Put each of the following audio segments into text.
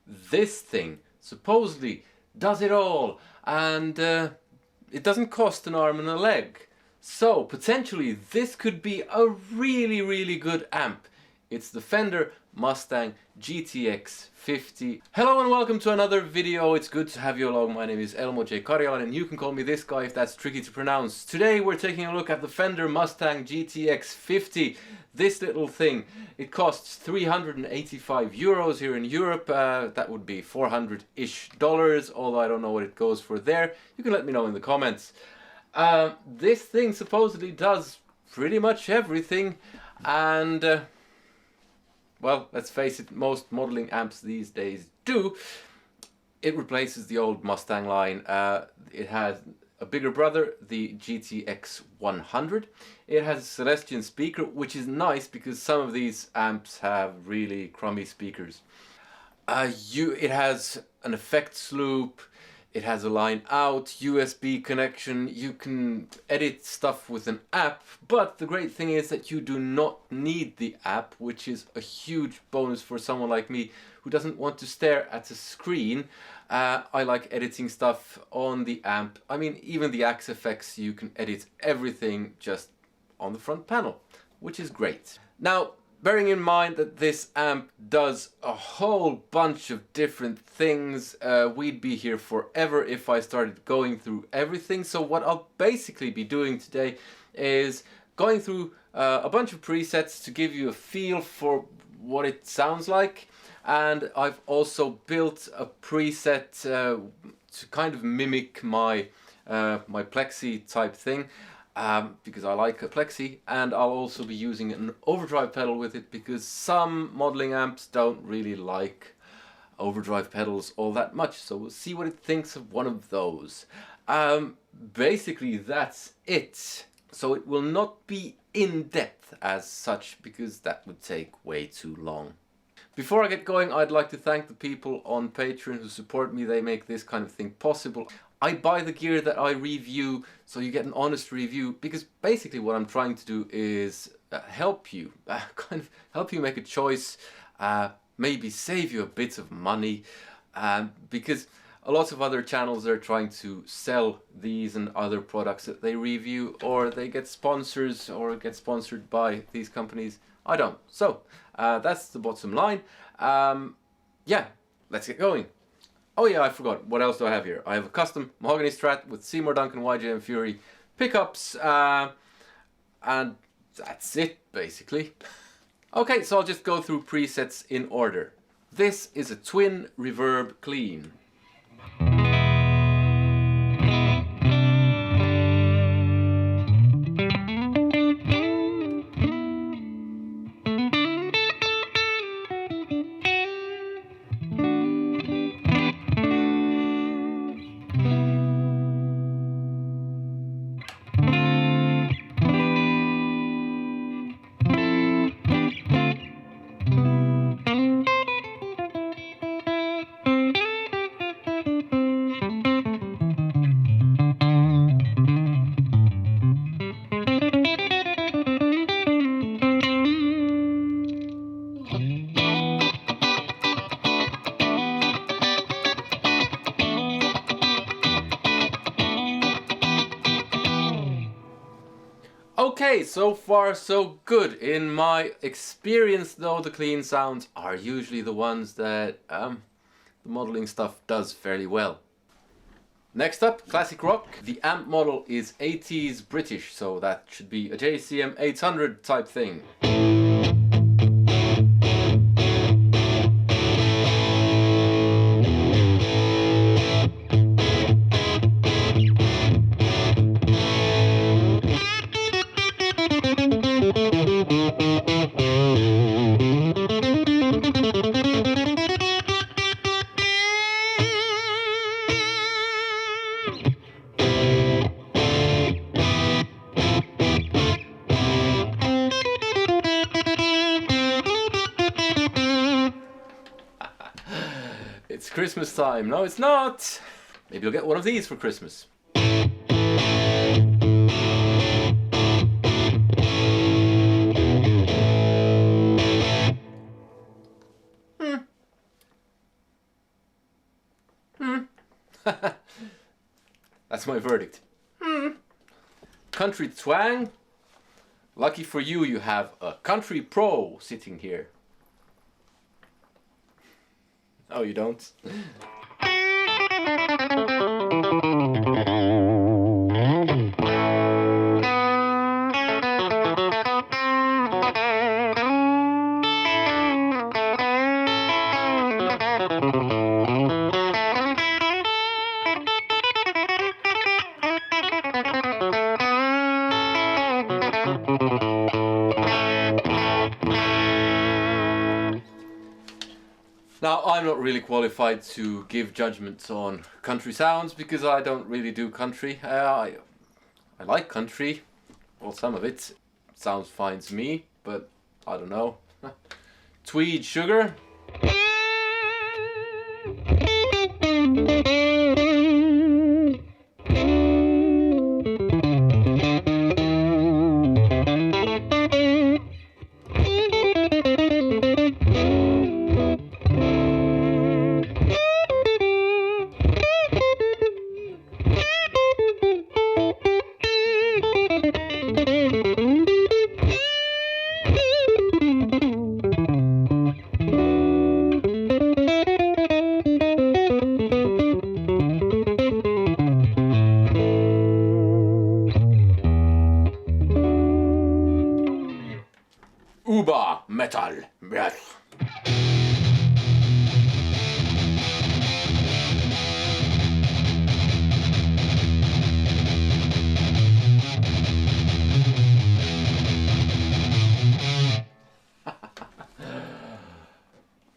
this thing supposedly does it all, and it doesn't cost an arm and a leg. So potentially this could be a really good amp. It's the Fender Mustang GTX50. Hello and welcome to another video. It's good to have you along. My name is Elmo J. Karjalan and you can call me this guy if that's tricky to pronounce. Today we're taking a look at the Fender Mustang GTX50. This little thing, it costs 385 euros here in Europe. That would be 400-ish dollars, although I don't know what it goes for there. You can let me know in the comments. This thing supposedly does pretty much everything, and well, let's face it, most modeling amps these days do. It replaces the old Mustang line. It has a bigger brother, the GTX100. It has a Celestion speaker, which is nice because some of these amps have really crummy speakers. It has an effects loop. It has a line out, USB connection. You can edit stuff with an app, but the great thing is that you do not need the app, which is a huge bonus for someone like me who doesn't want to stare at a screen. I like editing stuff on the amp. I mean, even the Axe effects, you can edit everything just on the front panel, which is great. Now, bearing in mind that this amp does a whole bunch of different things, we'd be here forever if I started going through everything. So what I'll basically be doing today is going through a bunch of presets to give you a feel for what it sounds like. And I've also built a preset to kind of mimic my my plexi type thing. Because I like a plexi, and I'll also be using an overdrive pedal with it because some modeling amps don't really like overdrive pedals all that much, so we'll see what it thinks of one of those. Basically that's it. So it will not be in depth as such because that would take way too long. Before I get going, I'd like to thank the people on Patreon who support me. They make this kind of thing possible. I buy the gear that I review, so you get an honest review, because basically what I'm trying to do is help you, kind of help you make a choice, maybe save you a bit of money, because a lot of other channels are trying to sell these and other products that they review, or they get sponsors or get sponsored by these companies. I don't. So that's the bottom line. Yeah, let's get going. Oh yeah, I forgot. What else do I have here? I have a custom mahogany Strat with Seymour Duncan YJM Fury pickups, and that's it basically. Okay, so I'll just go through presets in order. This is a twin reverb clean. Okay, so far so good. In my experience though, the clean sounds are usually the ones that the modeling stuff does fairly well. Next up, classic rock. The amp model is 80s British, so that should be a JCM 800 type thing. It's Christmas time. No, it's not. Maybe you'll get one of these for Christmas. That's my verdict. Country twang. Lucky for you, you have a country pro sitting here. Oh, you don't? Now, I'm not really qualified to give judgments on country sounds because I don't really do country. I like country, well, some of it sounds fine to me, but I don't know. Tweed Sugar. Metal. Brit.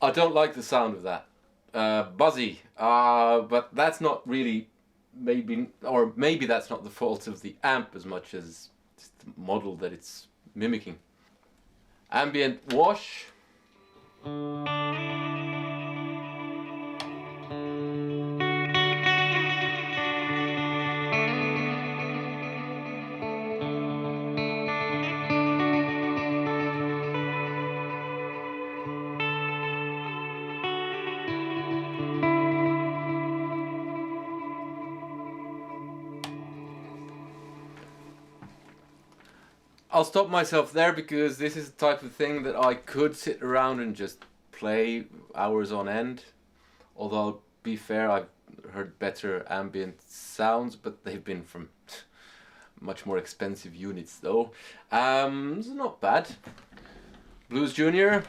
I don't like the sound of that. Buzzy. But that's not really, maybe that's not the fault of the amp as much as the model that it's mimicking. Ambient wash. I'll stop myself there because this is the type of thing that I could sit around and just play hours on end. Although, I'll be fair, I've heard better ambient sounds, but they've been from much more expensive units though. It's not bad. Blues Junior.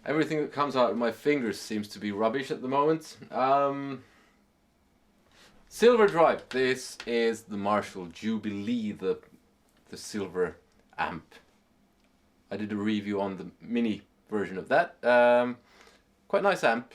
Everything that comes out of my fingers seems to be rubbish at the moment. Silver Drive. This is the Marshall Jubilee, the silver amp. I did a review on the mini version of that. Quite nice amp.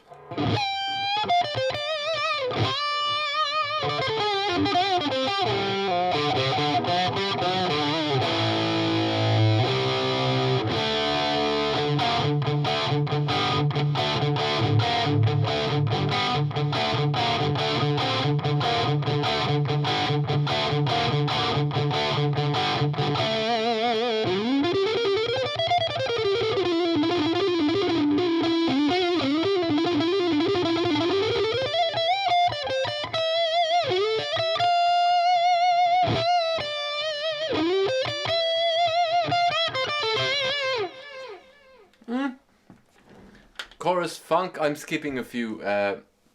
Chorus funk. I'm skipping a few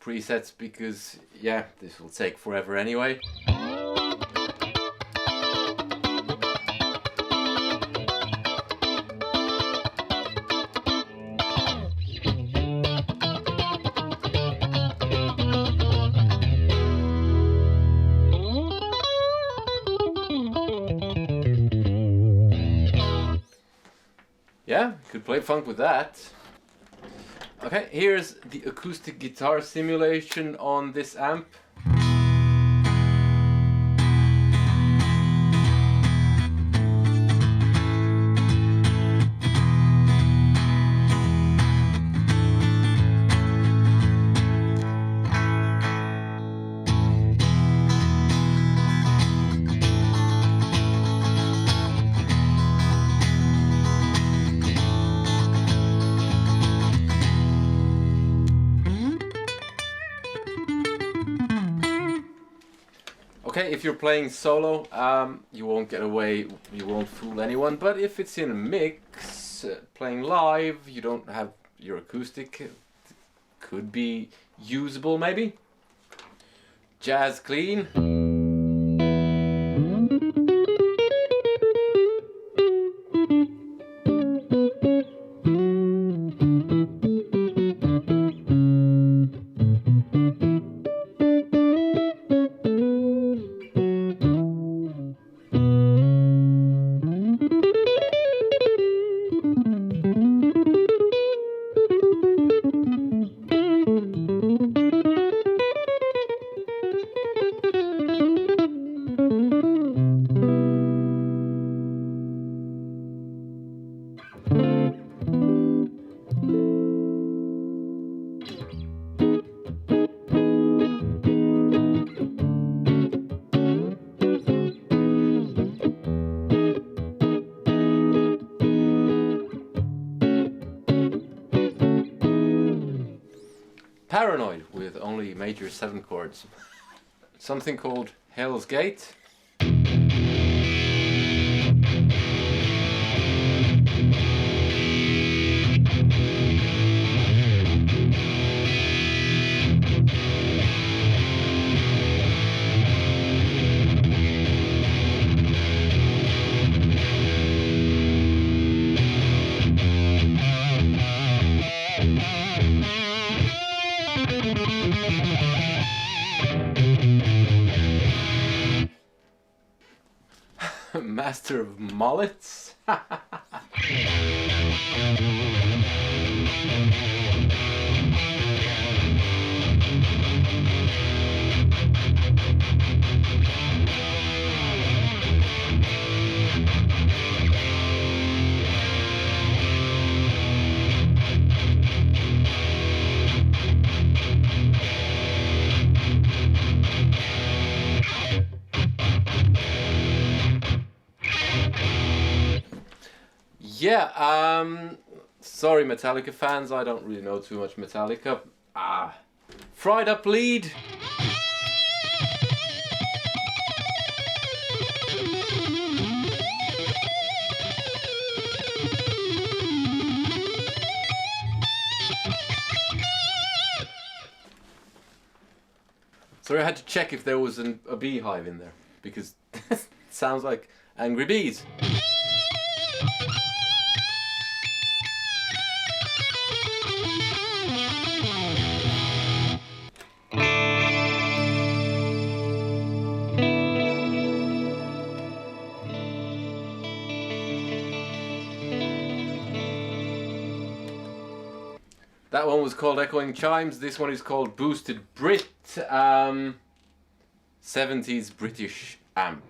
presets because, yeah, this will take forever anyway. Yeah, could play funk with that. Okay, here's the acoustic guitar simulation on this amp. Okay, if you're playing solo, you won't get away, you won't fool anyone, but if it's in a mix, playing live, you don't have your acoustic, it could be usable maybe. Jazz clean. Paranoid with only major 7 chords. Something called Hell's Gate. Master of mullets. Yeah, sorry Metallica fans, I don't really know too much Metallica. Fried up lead. Sorry, I had to check if there was a beehive in there, because it sounds like angry bees. That one was called Echoing Chimes, this one is called Boosted Brit, 70s British amp.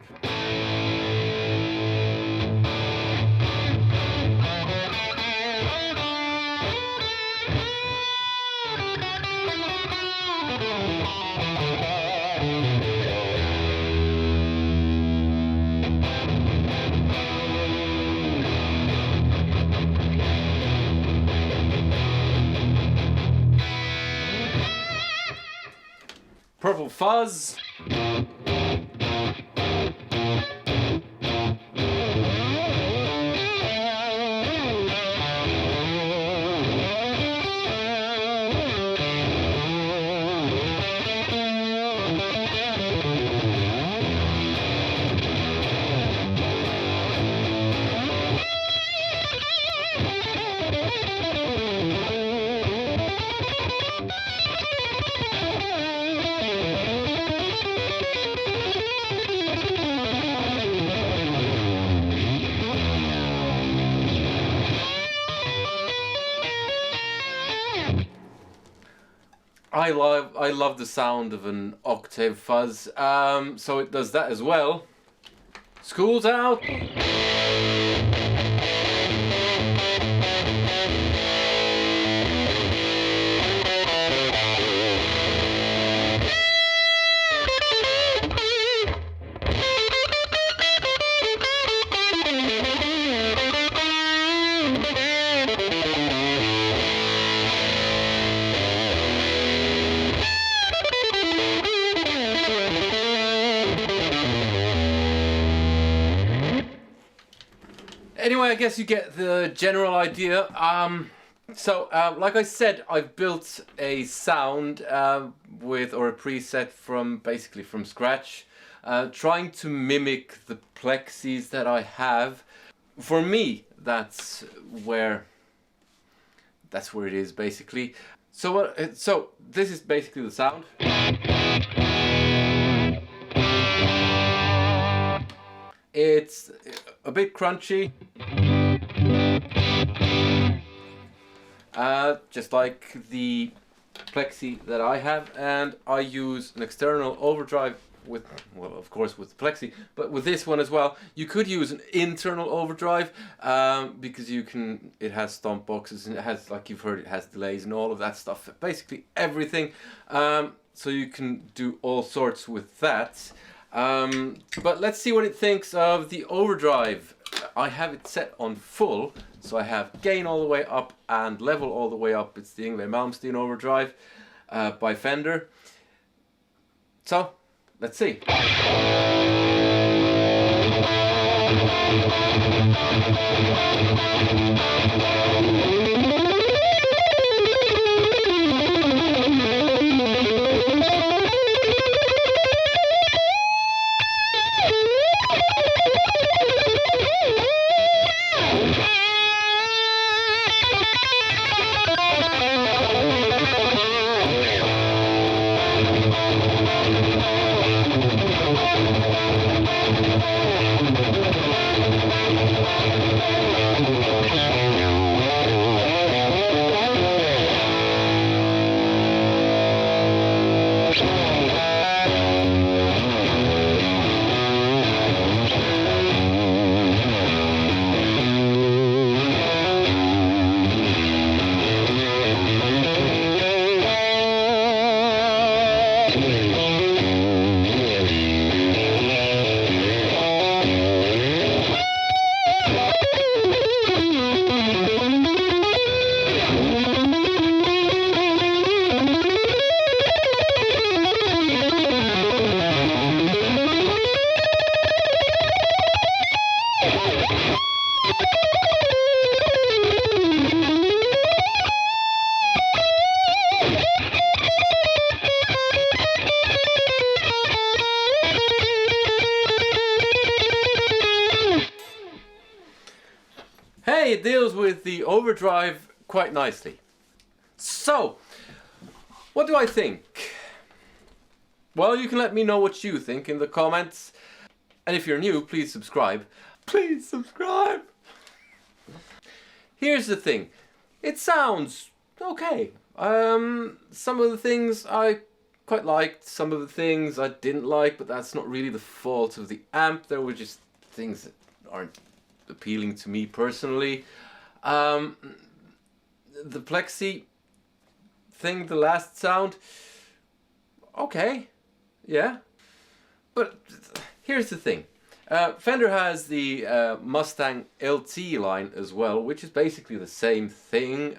Purple Fuzz. I love the sound of an octave fuzz, so it does that as well. School's out. Anyway, I guess you get the general idea. Like I said, I've built a sound with, or a preset from, basically from scratch, trying to mimic the plexis that I have. For me, that's where it is basically. So this is basically the sound. It's a bit crunchy, just like the plexi that I have, and I use an external overdrive with, well, of course with the plexi, but with this one as well. You could use an internal overdrive because it has stomp boxes and it has, like you've heard, it has delays and all of that stuff, basically everything. So you can do all sorts with that. But let's see what it thinks of the overdrive. I have it set on full, so I have gain all the way up and level all the way up. It's the Yngwie Malmsteen overdrive by Fender. So let's see. It deals with the overdrive quite nicely. So, what do I think? Well, you can let me know what you think in the comments. And if you're new, please subscribe. Please subscribe! Here's the thing. It sounds okay. Some of the things I quite liked, some of the things I didn't like, but that's not really the fault of the amp. There were just things that aren't appealing to me personally. The plexi thing, the last sound, okay, yeah, but here's the thing. Fender has the Mustang LT line as well, which is basically the same thing,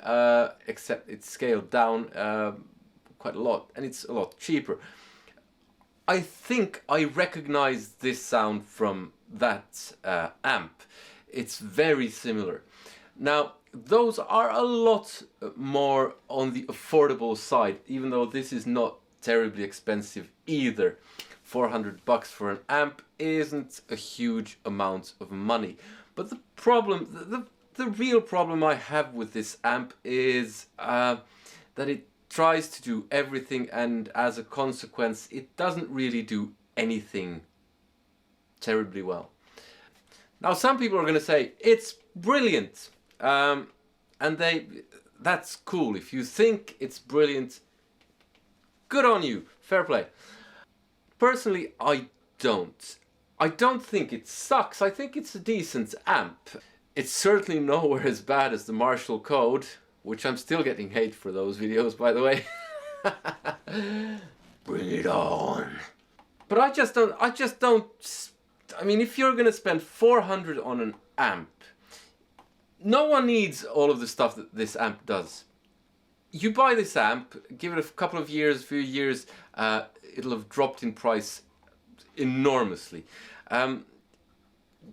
except it's scaled down quite a lot, and it's a lot cheaper. I think I recognize this sound from that amp. It's very similar. Now, those are a lot more on the affordable side, even though this is not terribly expensive either. 400 bucks for an amp isn't a huge amount of money. But the problem, the real problem I have with this amp is that it tries to do everything, and as a consequence it doesn't really do anything terribly well. Now, some people are going to say it's brilliant, and that's cool. If you think it's brilliant, good on you, fair play. Personally, I don't. I don't think it sucks. I think it's a decent amp. It's certainly nowhere as bad as the Marshall Code, which I'm still getting hate for those videos, by the way. Bring it on. But I just don't. I mean, if you're gonna spend 400 on an amp, no one needs all of the stuff that this amp does. You buy this amp, give it a couple of years, few years, it'll have dropped in price enormously.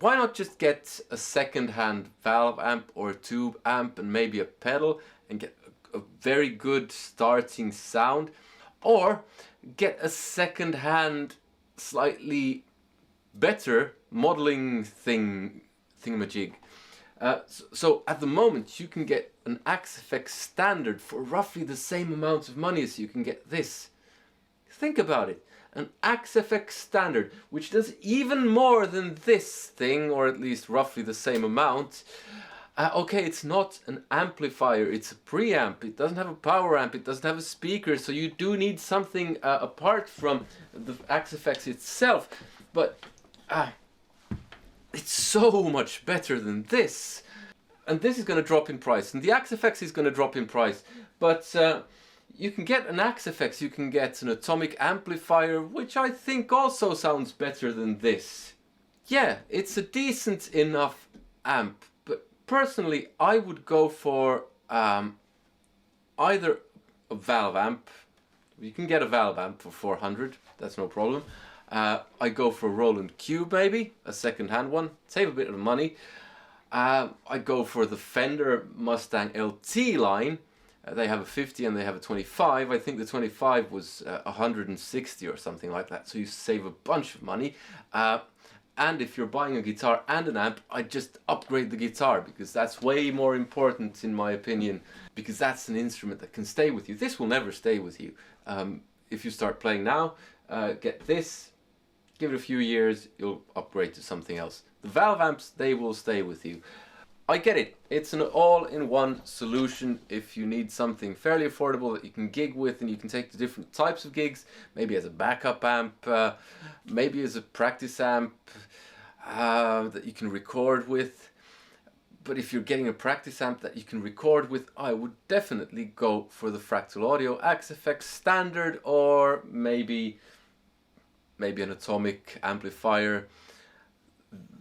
why not just get a second-hand valve amp or a tube amp and maybe a pedal and get a very good starting sound, or get a second-hand slightly better modeling thingamajig. So at the moment you can get an Axe-FX standard for roughly the same amount of money as you can get this. Think about it. An Axe-FX standard, which does even more than this thing, or at least roughly the same amount. Okay, it's not an amplifier, it's a preamp. It doesn't have a power amp, it doesn't have a speaker, so you do need something apart from the Axe-FX itself. But it's so much better than this. And this is going to drop in price, and the Axe-FX is going to drop in price. But you can get an Axe-FX, you can get an atomic amplifier, which I think also sounds better than this. Yeah, it's a decent enough amp, but personally I would go for either a valve amp. You can get a valve amp for 400, that's no problem. I go for a Roland Cube maybe, a second-hand one, save a bit of money. I go for the Fender Mustang LT line. They have a 50 and they have a 25. I think the 25 was 160 or something like that, so you save a bunch of money. And if you're buying a guitar and an amp, I'd just upgrade the guitar, because that's way more important in my opinion, because that's an instrument that can stay with you. This will never stay with you. If you start playing now, get this, give it a few years, you'll upgrade to something else. The valve amps, they will stay with you. I get it, it's an all-in-one solution if you need something fairly affordable that you can gig with and you can take to different types of gigs, maybe as a backup amp, maybe as a practice amp that you can record with. But if you're getting a practice amp that you can record with, I would definitely go for the Fractal Audio Axe-FX standard, or maybe an atomic amplifier.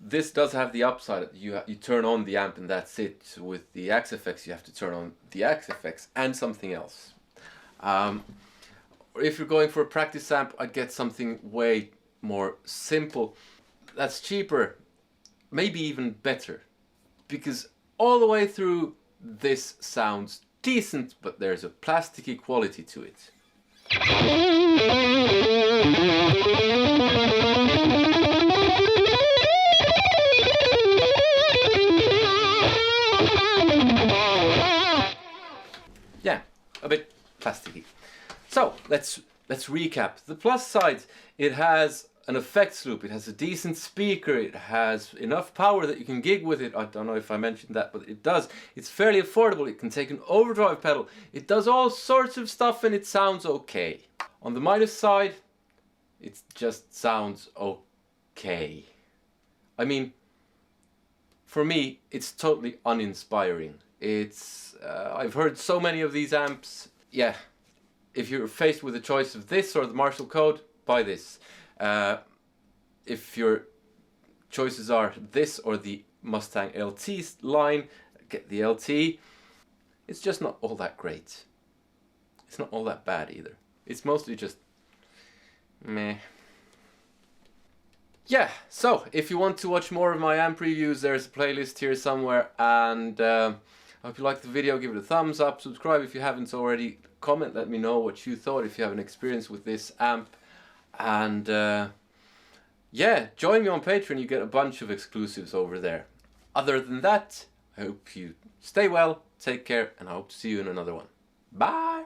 This does have the upside that you turn on the amp and that's it. With the Axe-FX you have to turn on the Axe-FX and something else. Or if you're going for a practice amp, I'd get something way more simple, that's cheaper, maybe even better. Because all the way through this sounds decent, but there's a plasticky quality to it. Yeah, a bit plasticky. So let's recap. The plus side: it has an effects loop, it has a decent speaker, it has enough power that you can gig with it. I don't know if I mentioned that, but it does. It's fairly affordable, it can take an overdrive pedal, it does all sorts of stuff and it sounds okay. On the minus side, it just sounds okay. I mean, for me, it's totally uninspiring. It's I've heard so many of these amps. Yeah, if you're faced with a choice of this or the Marshall Code, buy this. If your choices are this or the Mustang LT line, get the LT. It's just not all that great. It's not all that bad either. It's mostly just meh. Yeah, so if you want to watch more of my amp reviews, there's a playlist here somewhere, and I hope you liked the video. Give it a thumbs up, subscribe if you haven't already, comment, let me know what you thought if you have an experience with this amp, and yeah, join me on Patreon, you get a bunch of exclusives over there. Other than that, I hope you stay well, take care, and I hope to see you in another one. Bye!